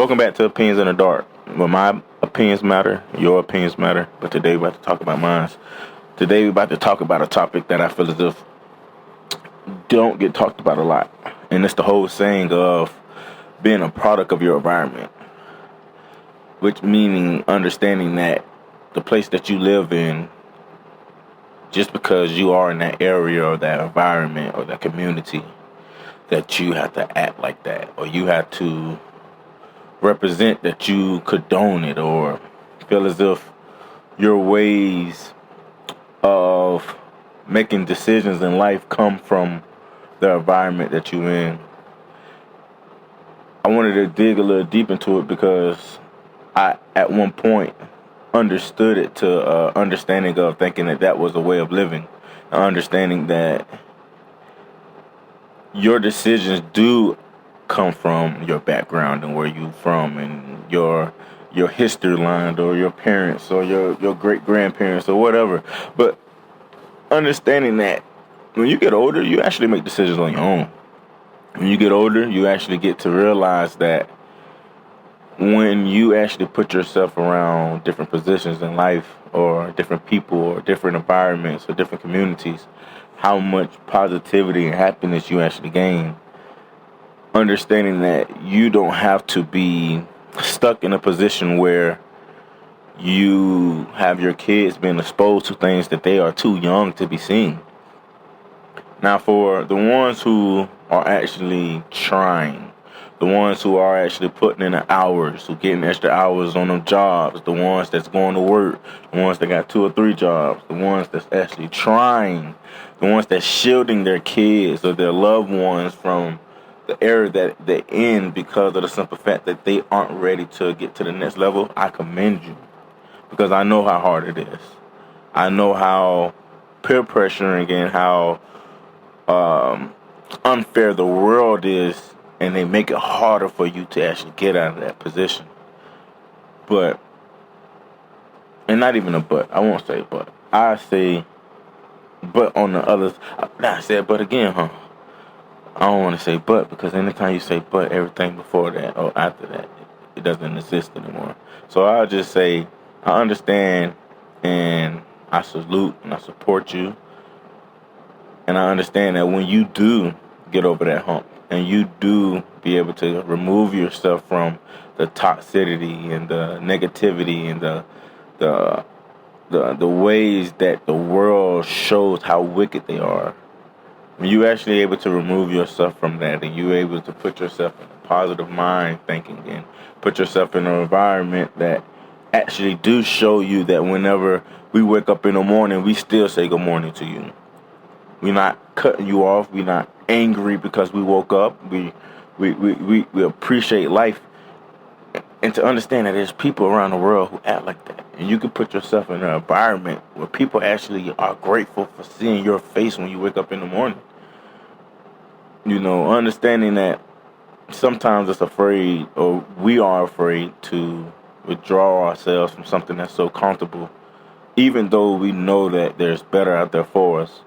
Welcome back to Opinions in the Dark. Well, my opinions matter, your opinions matter, but today we're about to talk about mine. Today we're about to talk about a topic that I feel as if don't get talked about a lot. And it's the whole saying of being a product of your environment. Which meaning understanding that the place that you live in, just because you are in that area or that environment or that community, that you have to act like that, or you have to represent that you condone it, or feel as if your ways of making decisions in life come from the environment that you're in. I wanted to dig a little deep into it because I, at one point, understood it to understanding of thinking that that was a way of living, understanding that your decisions do come from your background and where you from and your history line or your parents or your great grandparents or whatever. But understanding that when you get older, you actually make decisions on your own. When you get older, you actually get to realize that when you actually put yourself around different positions in life or different people or different environments or different communities, how much positivity and happiness you actually gain. Understanding that you don't have to be stuck in a position where you have your kids being exposed to things that they are too young to be seeing. Now, for the ones who are actually trying, the ones who are actually putting in the hours, who getting extra hours on them jobs, the ones that's going to work, the ones that got 2 or 3 jobs, the ones that's actually trying, the ones that's shielding their kids or their loved ones from the area that they're in because of the simple fact that they aren't ready to get to the next level, I commend you. Because I know how hard it is. I know how peer pressuring and how unfair the world is, and they make it harder for you to actually get out of that position. But, and not even a but, I won't say but. I say but on the others. I said but again, huh? I don't want to say but because anytime you say but, everything before that or after that, it doesn't exist anymore. So I'll just say I understand and I salute and I support you. And I understand that when you do get over that hump and you do be able to remove yourself from the toxicity and the negativity and the ways that the world shows how wicked they are, when you actually able to remove yourself from that and you're able to put yourself in a positive mind thinking and put yourself in an environment that actually do show you that whenever we wake up in the morning, we still say good morning to you. We're not cutting you off. We're not angry because we woke up. We appreciate life. And to understand that there's people around the world who act like that. And you can put yourself in an environment where people actually are grateful for seeing your face when you wake up in the morning. You know, understanding that sometimes it's afraid, or we are afraid to withdraw ourselves from something that's so comfortable, even though we know that there's better out there for us.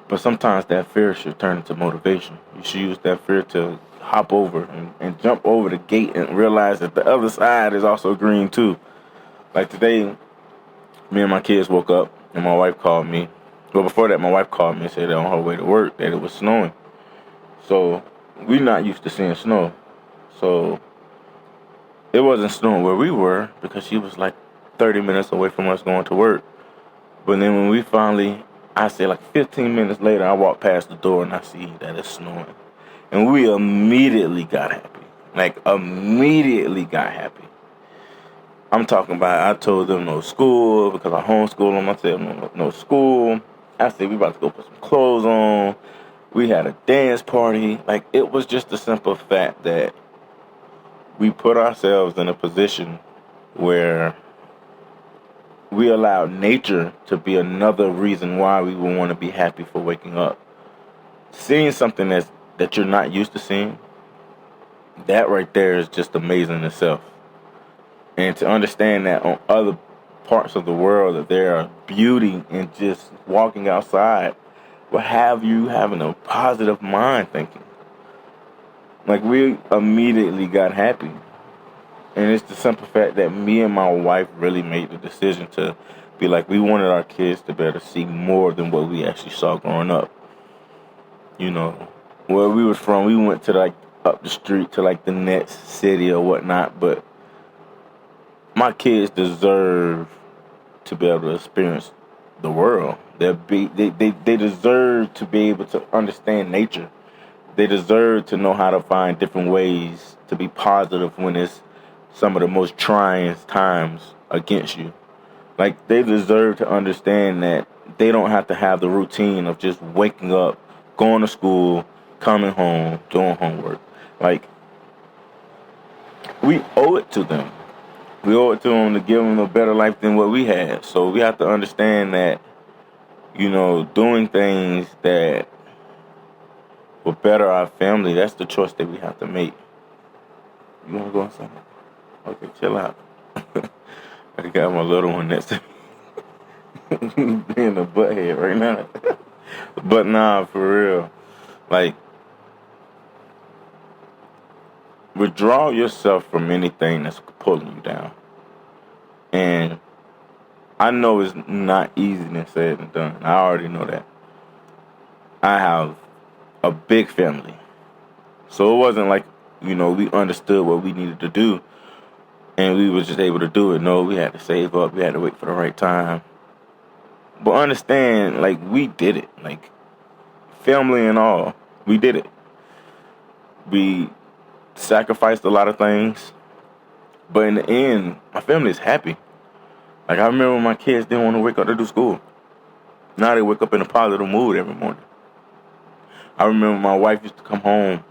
But sometimes that fear should turn into motivation. You should use that fear to hop over and jump over the gate and realize that the other side is also green too. Like today, me and my kids woke up and my wife called me. Well, before that, my wife called me and said that on her way to work that it was snowing. So we're not used to seeing snow. So it wasn't snowing where we were because she was like 30 minutes away from us going to work. But then when we finally, I say like 15 minutes later, I walk past the door and I see that it's snowing. And we immediately got happy. Like immediately got happy. I'm talking about, I told them no school because I homeschool them. I said no school. I said we about to go put some clothes on. We had a dance party. Like it was just a simple fact that we put ourselves in a position where we allowed nature to be another reason why we would want to be happy for waking up. Seeing something that you're not used to seeing, that right there is just amazing in itself. And to understand that on other parts of the world that there are beauty in just walking outside will have you having a positive mind thinking. Like we immediately got happy. And it's the simple fact that me and my wife really made the decision to be like, we wanted our kids to be able to see more than what we actually saw growing up. You know, where we was from, we went to like up the street to like the next city or whatnot, but my kids deserve to be able to experience the world. They deserve to be able to understand nature. They deserve to know how to find different ways to be positive when it's some of the most trying times against you. Like, they deserve to understand that they don't have to have the routine of just waking up, going to school, coming home, doing homework. Like, we owe it to them. We owe it to them to give them a better life than what we had. So we have to understand that, doing things that will better our family, that's the choice that we have to make. You want to go inside? Okay, chill out. I got my little one next to me. Being a butthead right now. But nah, for real. Like, withdraw yourself from anything that's pulling you down. And I know it's not easy than said and done. I already know that. I have a big family. So it wasn't like, we understood what we needed to do and we were just able to do it. No, we had to save up. We had to wait for the right time. But understand, like, we did it. Like, family and all, we did it. We sacrificed a lot of things. But in the end, my family is happy. Like, I remember when my kids didn't want to wake up to do school. Now they wake up in a positive mood every morning. I remember my wife used to come home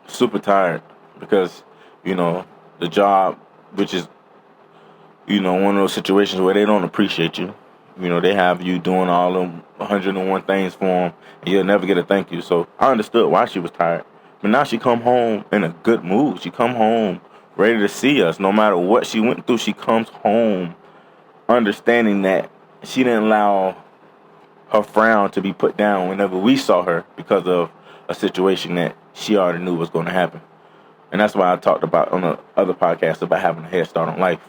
super tired because, the job, which is, one of those situations where they don't appreciate you. They have you doing all them 101 things for them, and you'll never get a thank you. So I understood why she was tired. But now she come home in a good mood. She come home ready to see us. No matter what she went through, she comes home understanding that she didn't allow her frown to be put down whenever we saw her because of a situation that she already knew was going to happen. And that's why I talked about on the other podcast about having a head start on life.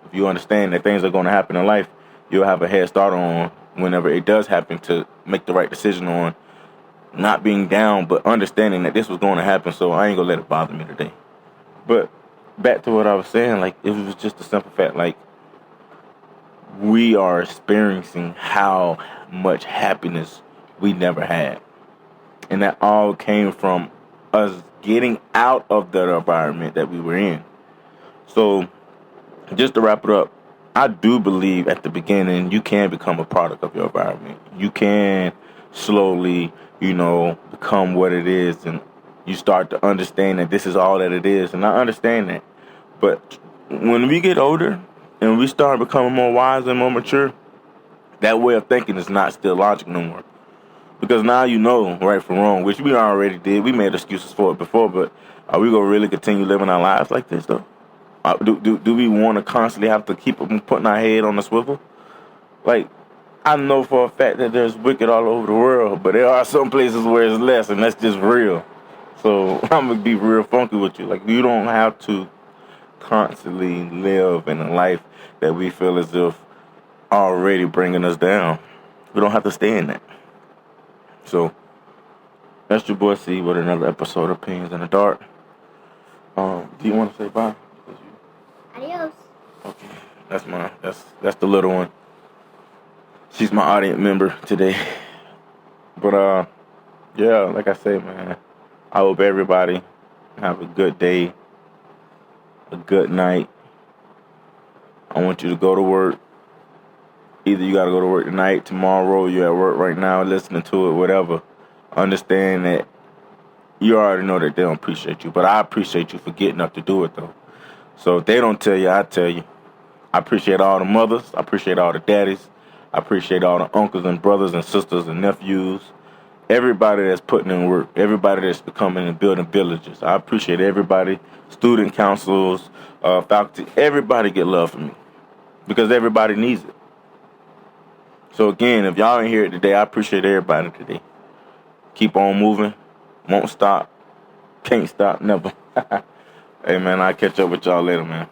If you understand that things are going to happen in life, you'll have a head start on whenever it does happen to make the right decision on not being down, but understanding that this was going to happen, so I ain't going to let it bother me today. But back to what I was saying, like, it was just a simple fact, like, we are experiencing how much happiness we never had. And that all came from us getting out of the environment that we were in. So, just to wrap it up, I do believe at the beginning you can become a product of your environment. You can slowly, become what it is, and you start to understand that this is all that it is. And I understand that. But when we get older and we start becoming more wise and more mature, that way of thinking is not still logic no more. Because now you know right from wrong, which we already did. We made excuses for it before, but are we going to really continue living our lives like this, though? Do we want to constantly have to keep putting our head on the swivel? Like, I know for a fact that there's wicked all over the world, but there are some places where it's less, and that's just real. So I'm going to be real funky with you. Like, you don't have to constantly live in a life that we feel as if already bringing us down. We don't have to stay in that. So, that's your boy C with another episode of Opinions in the Dark. Do you want to say bye? Adios. Okay, that's the little one. She's my audience member today. But yeah, like I say, man, I hope everybody have a good day, a good night. I want you to go to work. Either you got to go to work tonight, tomorrow, you're at work right now, listening to it, whatever. Understand that you already know that they don't appreciate you, but I appreciate you for getting up to do it, though. So if they don't tell you, I tell you. I appreciate all the mothers. I appreciate all the daddies. I appreciate all the uncles and brothers and sisters and nephews. Everybody that's putting in work. Everybody that's becoming and building villages. I appreciate everybody. Student councils, faculty. Everybody get love from me. Because everybody needs it. So again, if y'all ain't hear it today, I appreciate everybody today. Keep on moving. Won't stop. Can't stop. Never. Hey, man, I'll catch up with y'all later, man.